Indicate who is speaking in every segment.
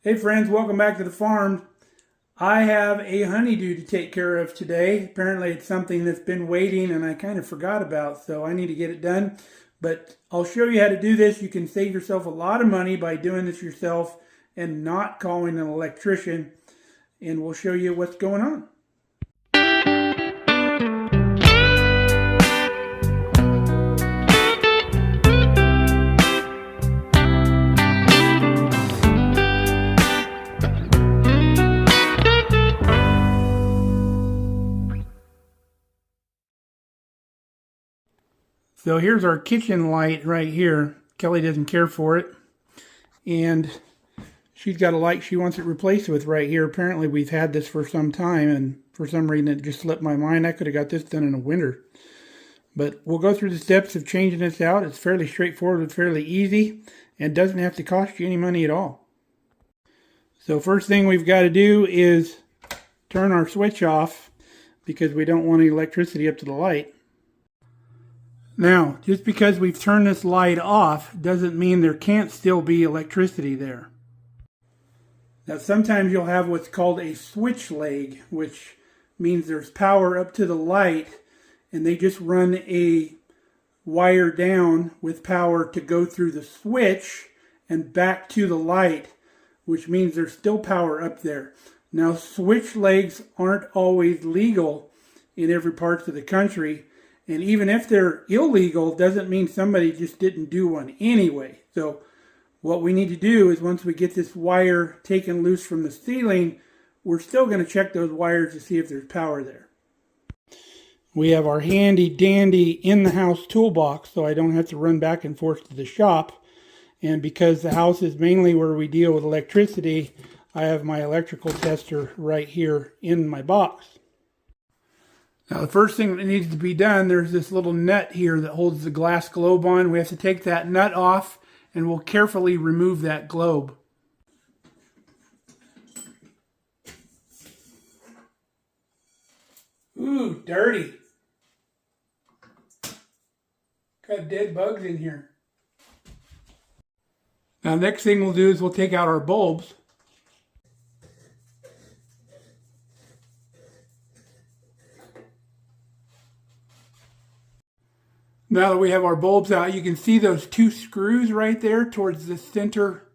Speaker 1: Hey friends, welcome back to the farm. I have a honeydew to take care of today. Apparently it's something that's been waiting and I kind of forgot about, so I need to get it done. But I'll show you how to do this. You can save yourself a lot of money by doing this yourself and not calling an electrician. And we'll show you what's going on. So here's our kitchen light right here. Kelly doesn't care for it. And she's got a light she wants it replaced with right here. Apparently we've had this for some time, and for some reason it just slipped my mind. I could have got this done in a winter. But we'll go through the steps of changing this out. It's fairly straightforward and fairly easy, and doesn't have to cost you any money at all. So first thing we've got to do is turn our switch off because we don't want any electricity up to the light. Now, just because we've turned this light off doesn't mean there can't still be electricity there. Now, sometimes you'll have what's called a switch leg, which means there's power up to the light, and they just run a wire down with power to go through the switch and back to the light, which means there's still power up there. Now, switch legs aren't always legal in every part of the country. And even if they're illegal, doesn't mean somebody just didn't do one anyway. So what we need to do is, once we get this wire taken loose from the ceiling, we're still going to check those wires to see if there's power there. We have our handy dandy in-the-house toolbox, so I don't have to run back and forth to the shop. And because the house is mainly where we deal with electricity, I have my electrical tester right here in my box. Now the first thing that needs to be done, there's this little nut here that holds the glass globe on. We have to take that nut off, and we'll carefully remove that globe. Ooh, dirty. Got dead bugs in here. Now next thing we'll do is we'll take out our bulbs. Now that we have our bulbs out, you can see those two screws right there towards the center.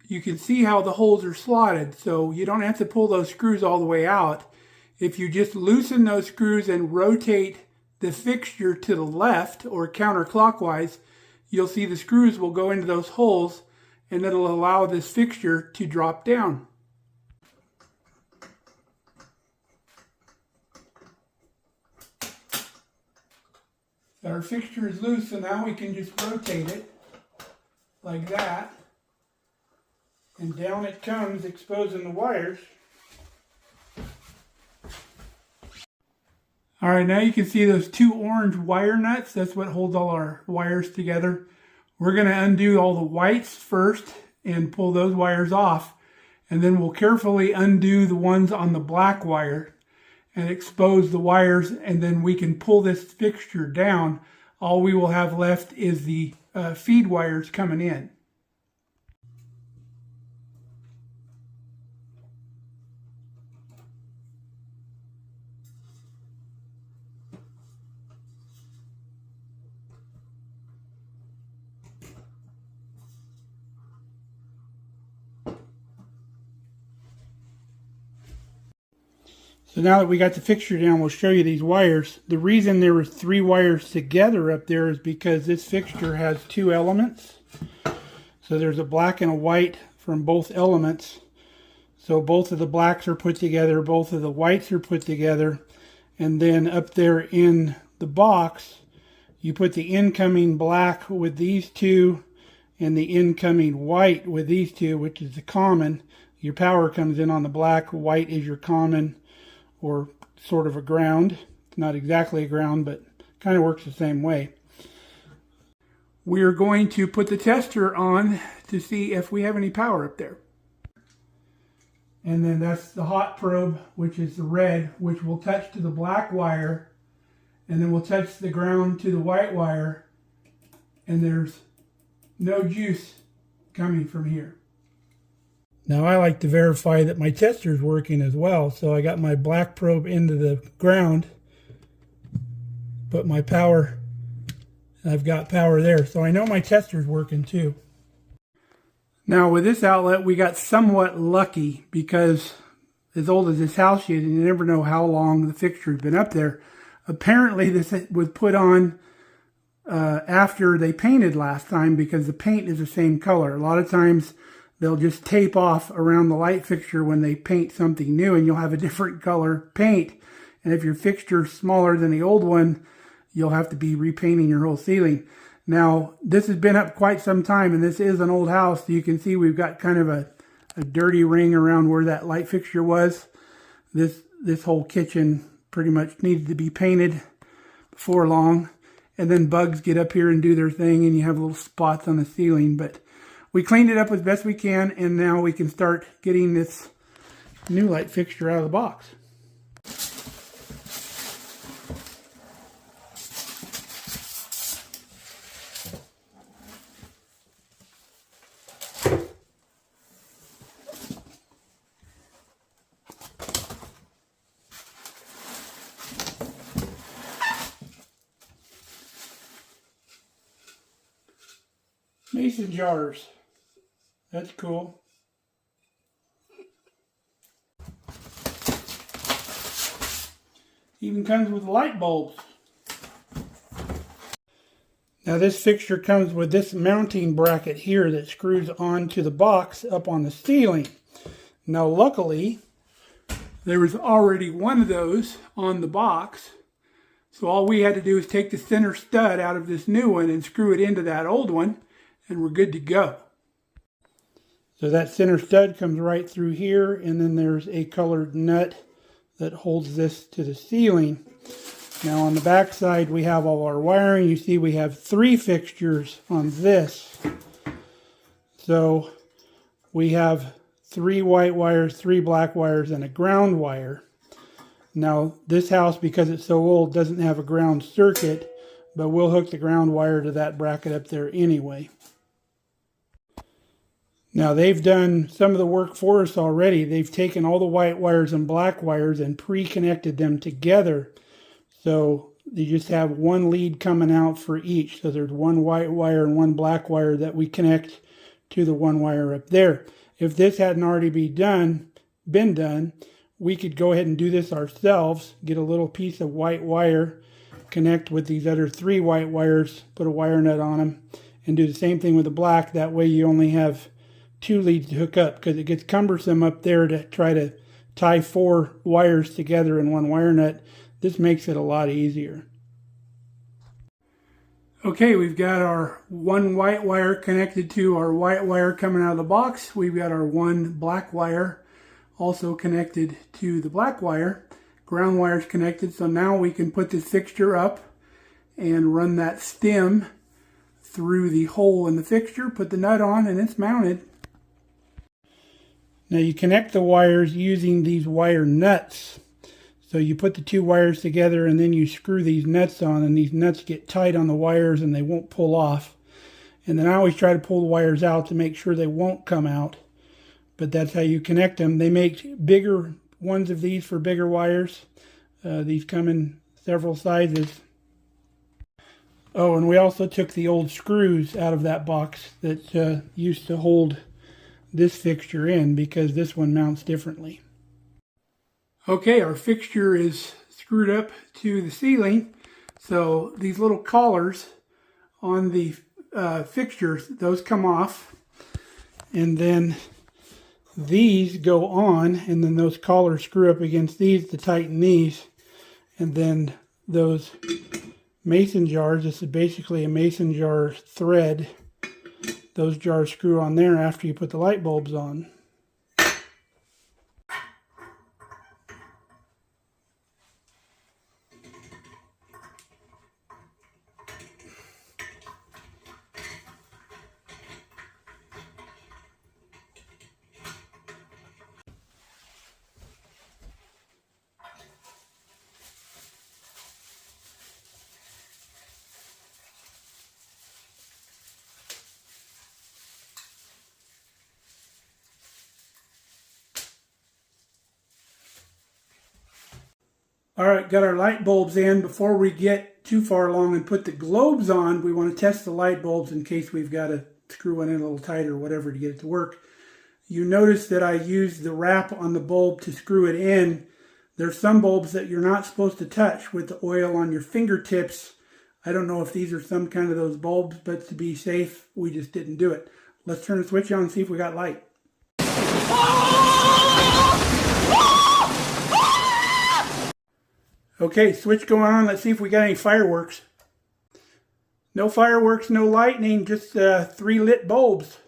Speaker 1: You can see how the holes are slotted, so you don't have to pull those screws all the way out. If you just loosen those screws and rotate the fixture to the left or counterclockwise, you'll see the screws will go into those holes, and it'll allow this fixture to drop down. Our fixture is loose, so now we can just rotate it like that, and down it comes, exposing the wires. Alright, now you can see those two orange wire nuts. That's what holds all our wires together. We're going to undo all the whites first and pull those wires off, and then we'll carefully undo the ones on the black wire and expose the wires, and then we can pull this fixture down. All we will have left is the feed wires coming in. So now that we got the fixture down, we'll show you these wires. The reason there were 3 wires together up there is because this fixture has 2 elements. So there's a black and a white from both elements. So both of the blacks are put together, both of the whites are put together. And then up there in the box, you put the incoming black with these 2 and the incoming white with these 2, which is the common. Your power comes in on the black, white is your common, or sort of a ground. Not exactly a ground, but kind of works the same way. We are going to put the tester on to see if we have any power up there. And then that's the hot probe, which is the red, which will touch to the black wire, and then we'll touch the ground to the white wire, and there's no juice coming from here. Now I like to verify that my tester is working as well, so I got my black probe into the ground, put my power, and I've got power there, so I know my tester is working too. Now with this outlet we got somewhat lucky because as old as this house is, you never know how long the fixture's been up there. Apparently this was put on after they painted last time because the paint is the same color. A lot of times they'll just tape off around the light fixture when they paint something new and you'll have a different color paint. And if your fixture's smaller than the old one, you'll have to be repainting your whole ceiling. Now, this has been up quite some time and this is an old house. So you can see we've got kind of a dirty ring around where that light fixture was. This whole kitchen pretty much needed to be painted before long. And then bugs get up here and do their thing and you have little spots on the ceiling. But we cleaned it up as best we can and now we can start getting this new light fixture out of the box. Mason jars. That's cool. Even comes with light bulbs. Now this fixture comes with this mounting bracket here that screws onto the box up on the ceiling. Now luckily, there was already one of those on the box. So all we had to do is take the center stud out of this new one and screw it into that old one. And we're good to go. So that center stud comes right through here, and then there's a colored nut that holds this to the ceiling. Now on the back side we have all our wiring. You see we have 3 fixtures on this. So we have 3 white wires, 3 black wires, and a ground wire. Now this house, because it's so old, doesn't have a ground circuit, but we'll hook the ground wire to that bracket up there anyway. Now they've done some of the work for us already. They've taken all the white wires and black wires and pre-connected them together. So you just have one lead coming out for each. So there's one white wire and one black wire that we connect to the one wire up there. If this hadn't already been done, we could go ahead and do this ourselves. Get a little piece of white wire, connect with these other 3 white wires, put a wire nut on them, and do the same thing with the black. That way you only have 2 leads to hook up, because it gets cumbersome up there to try to tie 4 wires together in one wire nut. This makes it a lot easier. Okay, we've got our one white wire connected to our white wire coming out of the box. We've got our one black wire also connected to the black wire. Ground wire is connected, so now we can put this fixture up and run that stem through the hole in the fixture, put the nut on, and it's mounted. Now you connect the wires using these wire nuts. So you put the 2 wires together and then you screw these nuts on, and these nuts get tight on the wires and they won't pull off. And then I always try to pull the wires out to make sure they won't come out. But that's how you connect them. They make bigger ones of these for bigger wires. These come in several sizes. Oh, and we also took the old screws out of that box that used to hold this fixture in, because this one mounts differently. Okay, our fixture is screwed up to the ceiling. So these little collars on the fixtures, those come off. And then these go on, and then those collars screw up against these to tighten these. And then those mason jars, this is basically a mason jar thread. Those jars screw on there after you put the light bulbs on. All right, got our light bulbs in. Before we get too far along and put the globes on, we want to test the light bulbs in case we've got to screw one in a little tighter or whatever to get it to work. You notice that I used the wrap on the bulb to screw it in. There's some bulbs that you're not supposed to touch with the oil on your fingertips. I don't know if these are some kind of those bulbs, but to be safe, we just didn't do it. Let's turn the switch on and see if we got light. Okay, switch going on. Let's see if we got any fireworks. No fireworks, no lightning, just 3 lit bulbs.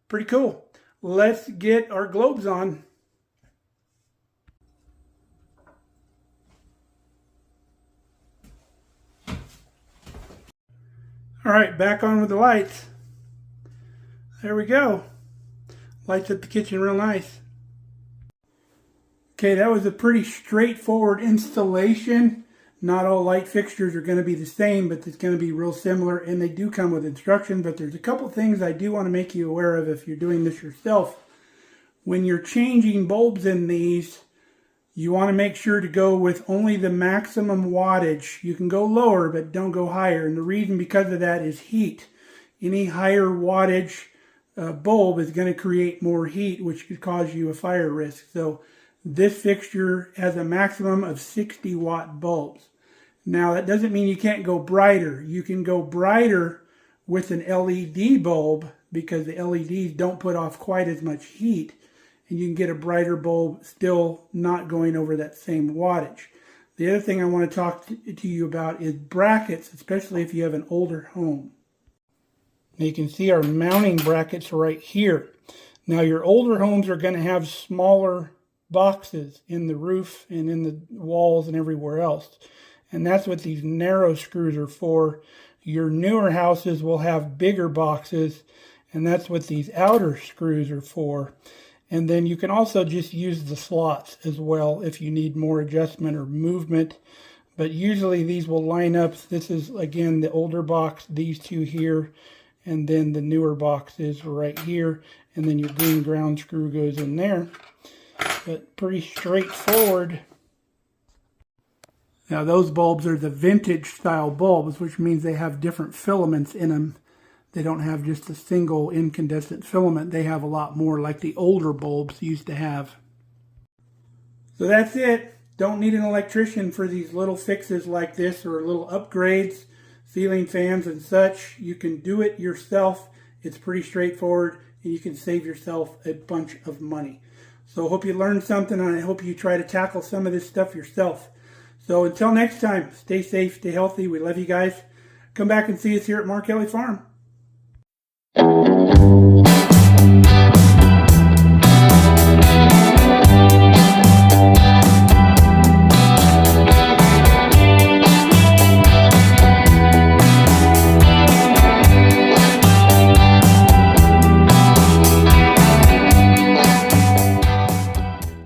Speaker 1: Pretty cool. Let's get our globes on. All right, back on with the lights. There we go. Lights up the kitchen real nice. Okay, that was a pretty straightforward installation. Not all light fixtures are going to be the same, but it's going to be real similar, and they do come with instructions, but there's a couple things I do want to make you aware of if you're doing this yourself. When you're changing bulbs in these, you want to make sure to go with only the maximum wattage. You can go lower, but don't go higher, and the reason because of that is heat. Any higher wattage bulb is going to create more heat, which could cause you a fire risk. So this fixture has a maximum of 60 watt bulbs. Now that doesn't mean you can't go brighter. You can go brighter with an LED bulb because the LEDs don't put off quite as much heat, and you can get a brighter bulb still not going over that same wattage. The other thing I want to talk to you about is brackets, especially if you have an older home. Now you can see our mounting brackets right here. Now your older homes are going to have smaller boxes in the roof and in the walls and everywhere else. And that's what these narrow screws are for. Your newer houses will have bigger boxes, and that's what these outer screws are for. And then you can also just use the slots as well if you need more adjustment or movement. But usually these will line up. This is, again, the older box, these two here, and then the newer box is right here. And then your green ground screw goes in there. But pretty straightforward. Now those bulbs are the vintage style bulbs, which means they have different filaments in them. They don't have just a single incandescent filament. They have a lot more like the older bulbs used to have. So that's it. Don't need an electrician for these little fixes like this or little upgrades, ceiling fans and such. You can do it yourself. It's pretty straightforward, and you can save yourself a bunch of money. So I hope you learned something, and I hope you try to tackle some of this stuff yourself. So until next time, stay safe, stay healthy. We love you guys. Come back and see us here at Mark Kelly Farm.